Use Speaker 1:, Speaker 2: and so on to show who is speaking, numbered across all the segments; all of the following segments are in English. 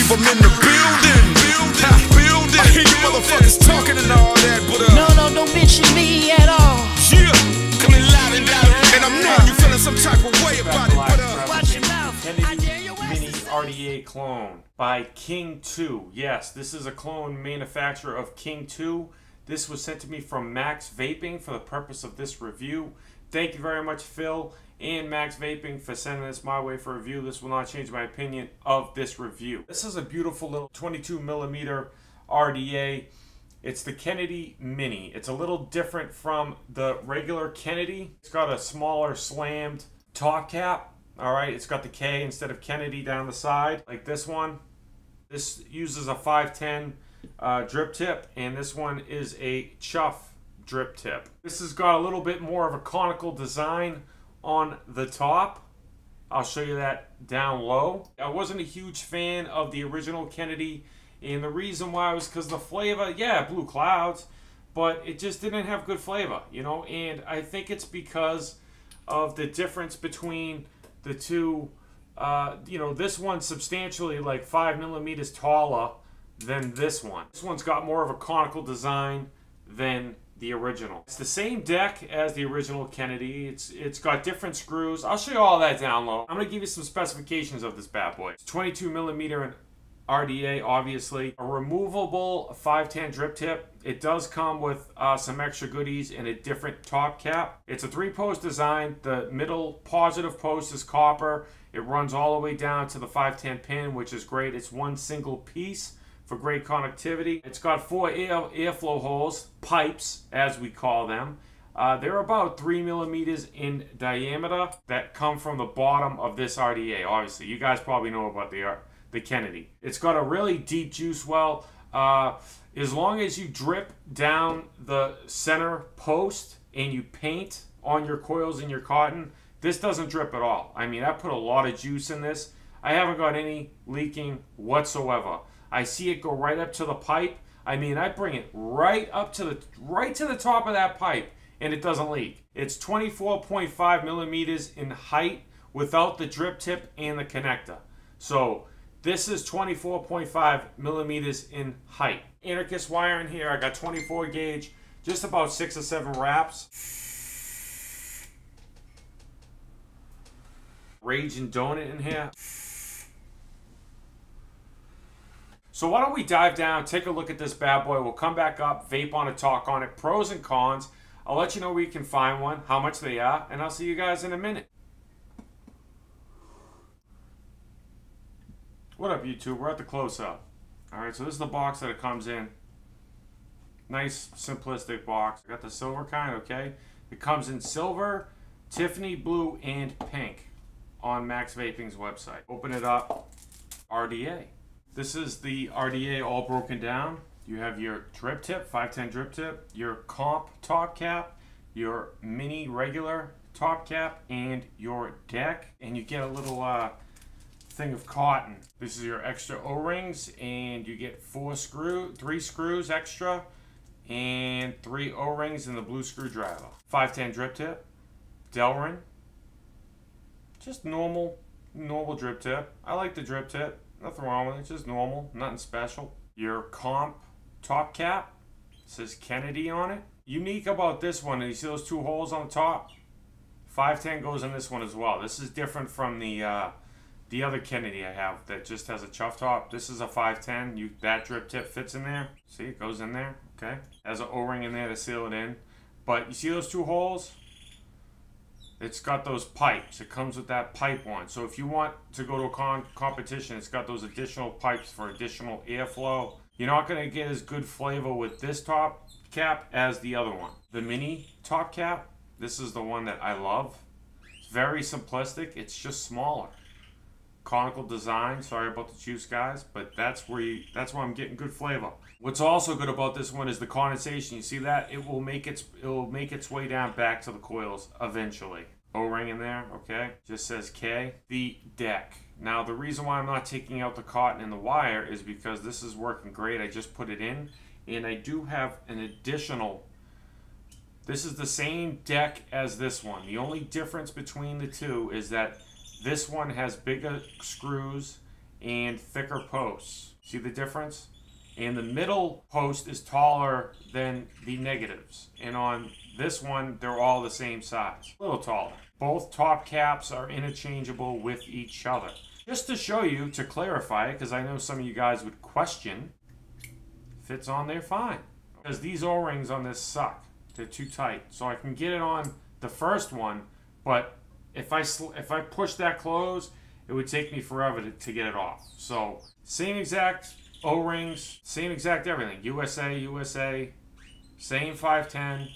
Speaker 1: believe I'm in the building. I hear you motherfuckers talking and all that, but
Speaker 2: no, don't mention me at all.
Speaker 1: Yeah, coming loud and direct, and I'm knowing you feeling some type of way about it, but
Speaker 2: Watch your mouth. I dare your
Speaker 3: Mini RDA clone by King 2. Yes, this is a clone manufacturer of King 2. This was sent to me from Max Vaping for the purpose of this review. Thank you very much, Phil and Max Vaping, for sending this my way for review. This will not change my opinion of this review. This is a beautiful little 22mm RDA. It's the Kennedy Mini. It's a little different from the regular Kennedy. It's got a smaller slammed top cap. All right, it's got the K instead of Kennedy down the side, like this one. This uses a 510 drip tip, and this one is a chuff drip tip. This has got a little bit more of a conical design on the top. I'll show you that down low. I wasn't a huge fan of the original Kennedy, and the reason why was because the flavor, yeah, blue clouds, but it just didn't have good flavor, you know, and I think it's because of the difference between the two. You know, this one's substantially like 5mm taller than this one. This one's got more of a conical design than the original. It's the same deck as the original Kennedy. It's got different screws. I'll show you all that down low. I'm gonna give you some specifications of this bad boy. It's 22mm RDA, obviously. A removable 510 drip tip. It does come with some extra goodies and a different top cap. It's a 3-post design. The middle positive post is copper. It runs all the way down to the 510 pin, which is great. It's one single piece for great connectivity. It's got 4 airflow holes, pipes as we call them. They're about 3mm in diameter that come from the bottom of this RDA. Obviously, you guys probably know about the Kennedy. It's got a really deep juice well. As long as you drip down the center post and you paint on your coils and your cotton, this doesn't drip at all. I mean, I put a lot of juice in this. I haven't got any leaking whatsoever. I see it go right up to the pipe. I mean, I bring it right up to the top of that pipe, and it doesn't leak. It's 24.5mm in height without the drip tip and the connector. So this is 24.5mm in height. Anarchist wire in here. I got 24 gauge, just about 6 or 7 wraps. Raging Donut in here. So why don't we dive down, take a look at this bad boy. We'll come back up, vape on it, talk on it, pros and cons. I'll let you know where you can find one, how much they are, and I'll see you guys in a minute. What up, YouTube? We're at the close-up. Alright, so this is the box that it comes in. Nice, simplistic box. I got the silver kind, okay? It comes in silver, Tiffany blue, and pink on Max Vaping's website. Open it up. RDA. This is the RDA all broken down. You have your drip tip, 510 drip tip, your comp top cap, your mini regular top cap, and your deck. And you get a little thing of cotton. This is your extra O-rings, and you get 3 screws extra, and 3 O-rings and the blue screwdriver. 510 drip tip, Delrin, just normal drip tip. I like the drip tip. Nothing wrong with it, just normal, nothing special. Your comp top cap, it says Kennedy on it. Unique about this one, and you see those 2 holes on the top? 510 goes in this one as well. This is different from the other Kennedy I have that just has a chuff top. This is a 510. That drip tip fits in there. See, it goes in there, okay? Has an O-ring in there to seal it in. But you see those 2 holes? It's got those pipes. It comes with that pipe one. So if you want to go to a competition, it's got those additional pipes for additional airflow. You're not going to get as good flavor with this top cap as the other one. The mini top cap, this is the one that I love. It's very simplistic. It's just smaller. Conical design. Sorry about the juice, guys, but that's where I'm getting good flavor. What's also good about this one is the condensation. You see that? It will make its way down back to the coils eventually. O-ring in there, okay? Just says K. The deck. Now, the reason why I'm not taking out the cotton and the wire is because this is working great. I just put it in, and I do have an additional. This is the same deck as this one. The only difference between the two is that this one has bigger screws and thicker posts. See the difference? And the middle post is taller than the negatives. And on this one, they're all the same size. A little taller. Both top caps are interchangeable with each other. Just to show you, to clarify it, because I know some of you guys would question, fits on there fine. Because these O-rings on this suck. They're too tight. So I can get it on the first one, but if I push that close, it would take me forever to get it off. So same exact O-rings, same exact everything. USA, same 510,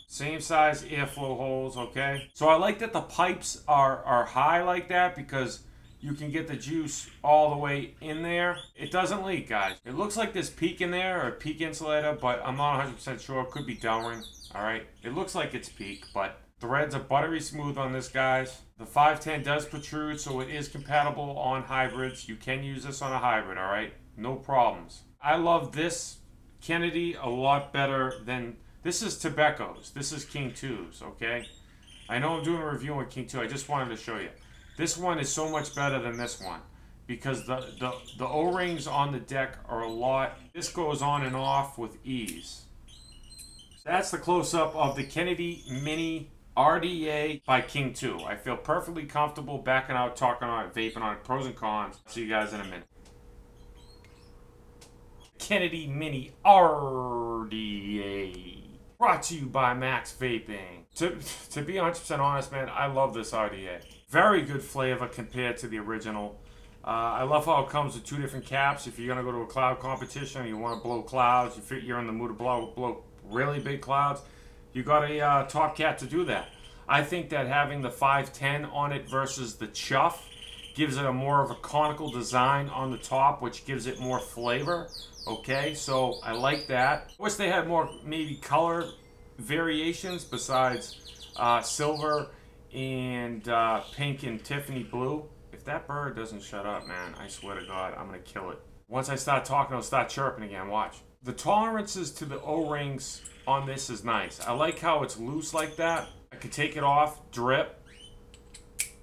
Speaker 3: same size airflow holes, okay? So I like that the pipes are high like that because you can get the juice all the way in there. It doesn't leak, guys. It looks like there's PEEK in there, or PEEK insulator, but I'm not 100% sure. It could be Delring, all right? It looks like it's PEEK, but threads are buttery smooth on this, guys. The 510 does protrude, so it is compatible on hybrids. You can use this on a hybrid, all right? No problems. I love this Kennedy a lot better than... This is Tobacco's. This is King 2's, okay? I know I'm doing a review on King 2. I just wanted to show you. This one is so much better than this one because the O-rings on the deck are a lot... This goes on and off with ease. That's the close-up of the Kennedy Mini RDA by King 2. I feel perfectly comfortable backing out, talking on it, vaping on it, pros and cons. See you guys in a minute. Kennedy Mini RDA. Brought to you by Max Vaping. To be 100% honest, man, I love this RDA. Very good flavor compared to the original. I love how it comes with two different caps. If you're going to go to a cloud competition and you want to blow clouds, you're in the mood to blow really big clouds, you got a top cap to do that. I think that having the 510 on it versus the Chuff gives it a more of a conical design on the top, which gives it more flavor. Okay, so I like that. Wish they had more maybe color variations besides silver and pink and Tiffany blue. If that bird doesn't shut up, man, I swear to God, I'm gonna kill it. Once I start talking, it'll start chirping again, watch. The tolerances to the O-rings on this is nice. I like how it's loose like that. I could take it off, drip,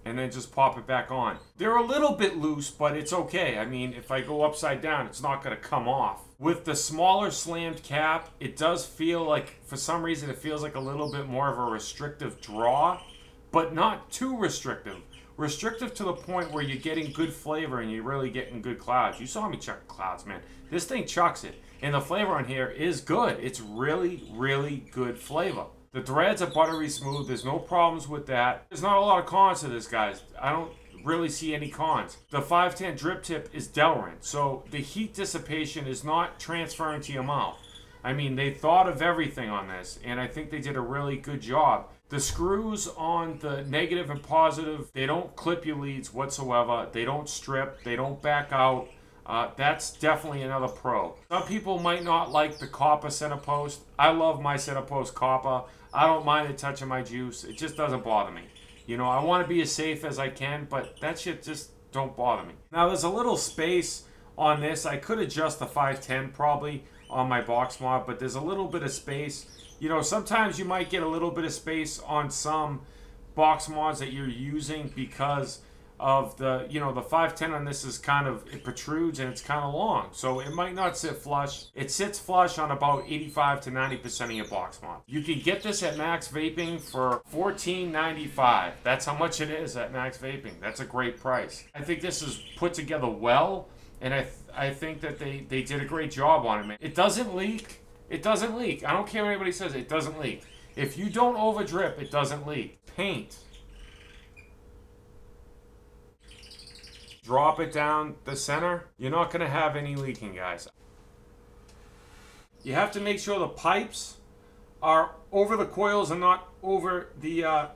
Speaker 3: and then just pop it back on. They're a little bit loose, but it's okay. I mean, if I go upside down, it's not gonna come off. With the smaller slammed cap, it does feel like, for some reason, it feels like a little bit more of a restrictive draw, but not too restrictive. Restrictive to the point where you're getting good flavor and you're really getting good clouds. You saw me chuck clouds, man. This thing chucks it. And the flavor on here is good. It's really, really good flavor. The threads are buttery smooth. There's no problems with that. There's not a lot of cons to this, guys. I don't really see any cons. The 510 drip tip is Delrin, so the heat dissipation is not transferring to your mouth. I mean, they thought of everything on this, and I think they did a really good job. The screws on the negative and positive, they don't clip your leads whatsoever. They don't strip. They don't back out. That's definitely another pro. Some people might not like the copper center post. I love my center post copper. I don't mind it touching my juice. It just doesn't bother me. You know, I want to be as safe as I can, but that shit just don't bother me. Now, there's a little space on this. I could adjust the 510 probably on my box mod, but there's a little bit of space. You know, sometimes you might get a little bit of space on some box mods that you're using because of the, you know, the 510 on this is kind of, it protrudes and it's kind of long. So it might not sit flush. It sits flush on about 85 to 90% of your box mod. You can get this at Max Vaping for $14.95. That's how much it is at Max Vaping. That's a great price. I think this is put together well, and I think that they did a great job on it, man. It doesn't leak. It doesn't leak. I don't care what anybody says. It doesn't leak. If you don't over drip, it doesn't leak. Paint. Drop it down the center. You're not going to have any leaking, guys. You have to make sure the pipes are over the coils and not over the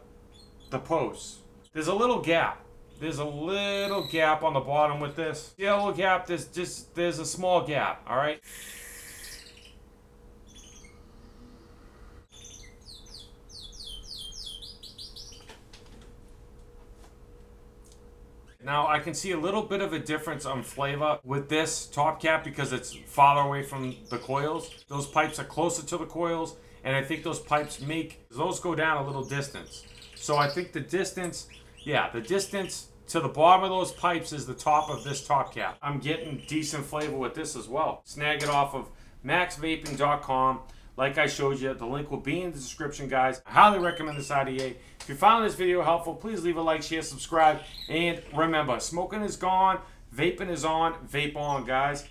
Speaker 3: posts. There's a little gap. There's a little gap on the bottom with this. See a little gap? There's a small gap, all right? Now, I can see a little bit of a difference on flavor with this top cap because it's farther away from the coils. Those pipes are closer to the coils, and I think those pipes those go down a little distance. So I think the distance, yeah, the distance to the bottom of those pipes is the top of this top cap. I'm getting decent flavor with this as well. Snag it off of maxvaping.com. Like I showed you, the link will be in the description, guys. I highly recommend this RDA. If you found this video helpful, please leave a like, share, subscribe, and remember, smoking is gone, vaping is on, vape on, guys.